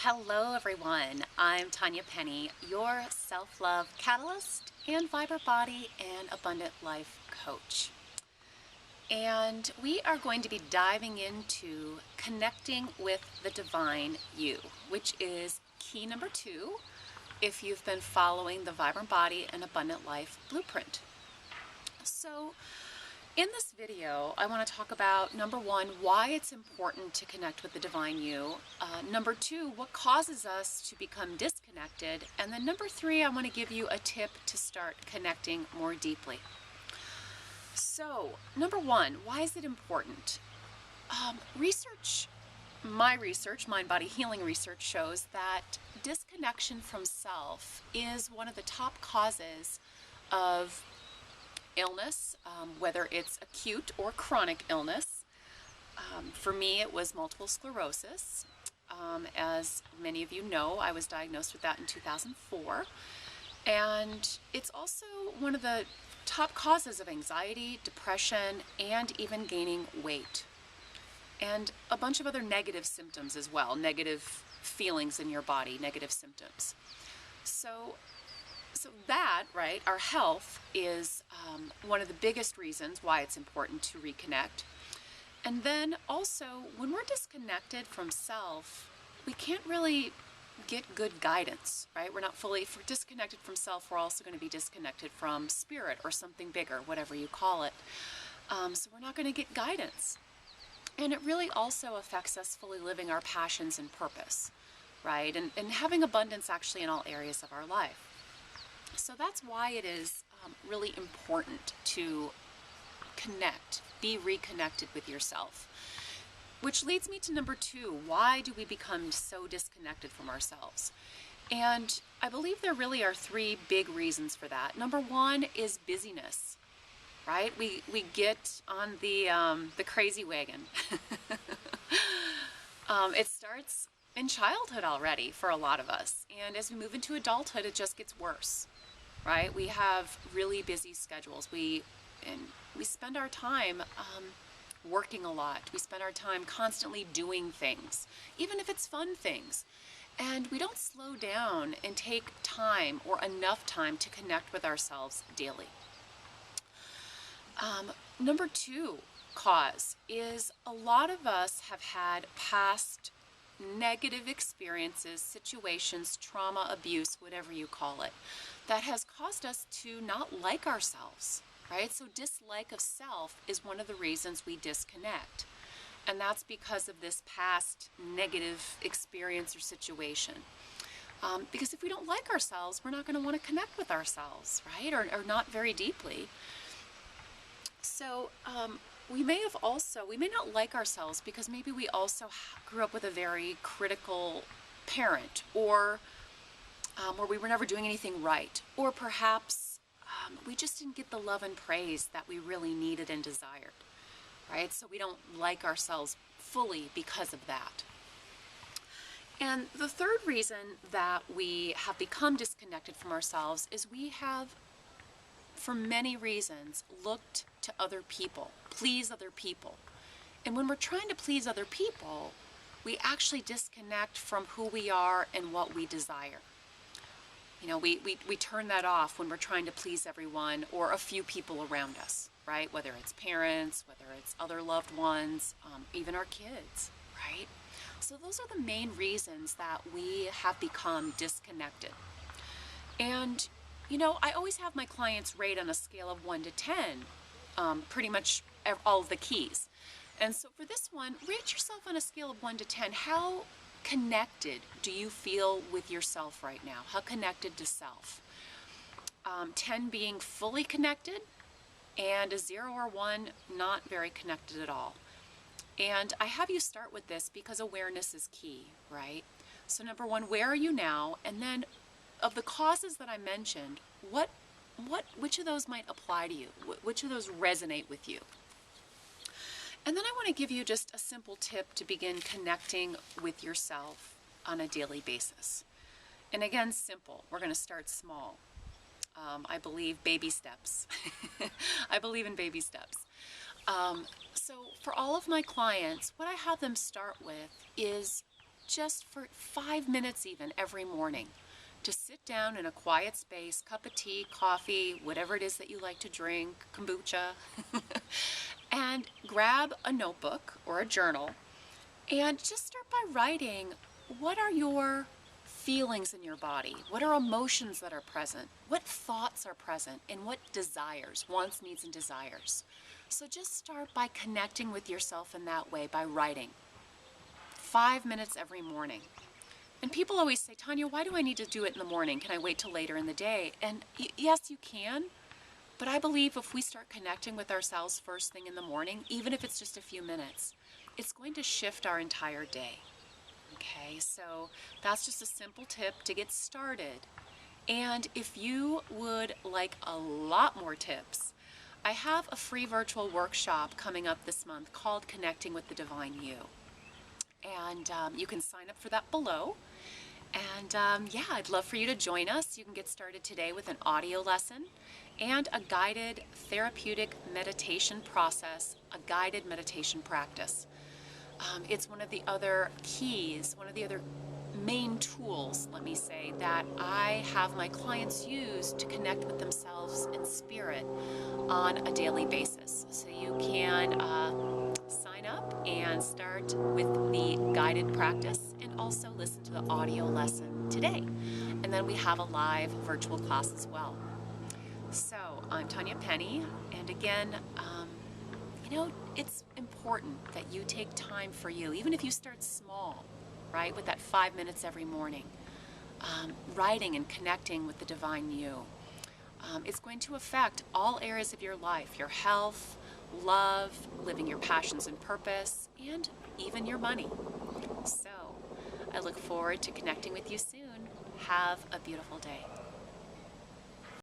Hello everyone, I'm Tanya Penny, your self-love catalyst and vibrant body and abundant life coach. And we are going to be diving into connecting with the divine you, which is key number 2 if you've been following the Vibrant Body and Abundant Life blueprint. So in this video, I want to talk about, number 1, why it's important to connect with the divine you. Number 2, what causes us to become disconnected. And then number 3, I want to give you a tip to start connecting more deeply. So, number 1, why is it important? My research, mind body healing research, shows that disconnection from self is one of the top causes of illness, whether it's acute or chronic illness. For me, it was multiple sclerosis. As many of you know, I was diagnosed with that in 2004. And it's also one of the top causes of anxiety, depression, and even gaining weight. And a bunch of other negative symptoms as well, negative feelings in your body, negative symptoms. So that, right, our health is one of the biggest reasons why it's important to reconnect. And then also, when we're disconnected from self, we can't really get good guidance, right? We're not fully, if we're disconnected from self, we're also going to be disconnected from spirit or something bigger, whatever you call it. So we're not going to get guidance. And it really also affects us fully living our passions and purpose, right? And having abundance actually in all areas of our life. So that's why it is really important to connect, be reconnected with yourself. Which leads me to number 2, why do we become so disconnected from ourselves? And I believe there really are 3 big reasons for that. Number 1 is busyness, right? We get on the crazy wagon. It starts in childhood already for a lot of us. And as we move into adulthood, it just gets worse, right? We have really busy schedules. We spend our time working a lot. We spend our time constantly doing things, even if it's fun things. And we don't slow down and take time or enough time to connect with ourselves daily. Number 2 cause is a lot of us have had past negative experiences, situations, trauma, abuse, whatever you call it, that has caused us to not like ourselves, right? So dislike of self is one of the reasons we disconnect. And that's because of this past negative experience or situation. Because if we don't like ourselves, we're not going to want to connect with ourselves, right? Or not very deeply. So we may not like ourselves because maybe we also grew up with a very critical parent, or where we were never doing anything right, or perhaps we just didn't get the love and praise that we really needed and desired, right? So we don't like ourselves fully because of that. And the third reason that we have become disconnected from ourselves is we have, for many reasons, looked to other people, please other people. And when we're trying to please other people, we actually disconnect from who we are and what we desire. You know, we turn that off when we're trying to please everyone or a few people around us, right? Whether it's parents, whether it's other loved ones, even our kids, right? So those are the main reasons that we have become disconnected. And you know, I always have my clients rate on a scale of 1 to 10, pretty much all of the keys. And so for this one, rate yourself on a scale of 1 to 10. How connected do you feel with yourself right now? How connected to self? 10 being fully connected, and a 0 or 1 not very connected at all. And I have you start with this because awareness is key, right? So number 1, where are you now? And then of the causes that I mentioned, which of those might apply to you? Which of those resonate with you? And then I want to give you just a simple tip to begin connecting with yourself on a daily basis. And again, simple. We're going to start small. I believe baby steps. I believe in baby steps. So for all of my clients, what I have them start with is just for 5 minutes even every morning, to sit down in a quiet space, cup of tea, coffee, whatever it is that you like to drink, kombucha, and grab a notebook or a journal and just start by writing, what are your feelings in your body? What are emotions that are present? What thoughts are present? And what desires, wants, needs, and desires? So just start by connecting with yourself in that way by writing. 5 minutes every morning. And people always say, Tanya, why do I need to do it in the morning? Can I wait till later in the day? And yes, you can. But I believe if we start connecting with ourselves first thing in the morning, even if it's just a few minutes, it's going to shift our entire day. Okay, so that's just a simple tip to get started. And if you would like a lot more tips, I have a free virtual workshop coming up this month called Connecting with the Divine You. And you can sign up for that below. And yeah, I'd love for you to join us. You can get started today with an audio lesson and a guided therapeutic meditation process, a guided meditation practice. It's one of the other keys, one of the other main tools, let me say, that I have my clients use to connect with themselves in spirit on a daily basis. So you can sign up and start with the guided practice and also listen to the audio lesson today. And then we have a live virtual class as well. So I'm Tanya Penny, and again, it's important that you take time for you, even if you start small, right, with that 5 minutes every morning, writing and connecting with the divine you. It's going to affect all areas of your life, your health, love, living your passions and purpose, and even your money. So I look forward to connecting with you soon. Have a beautiful day.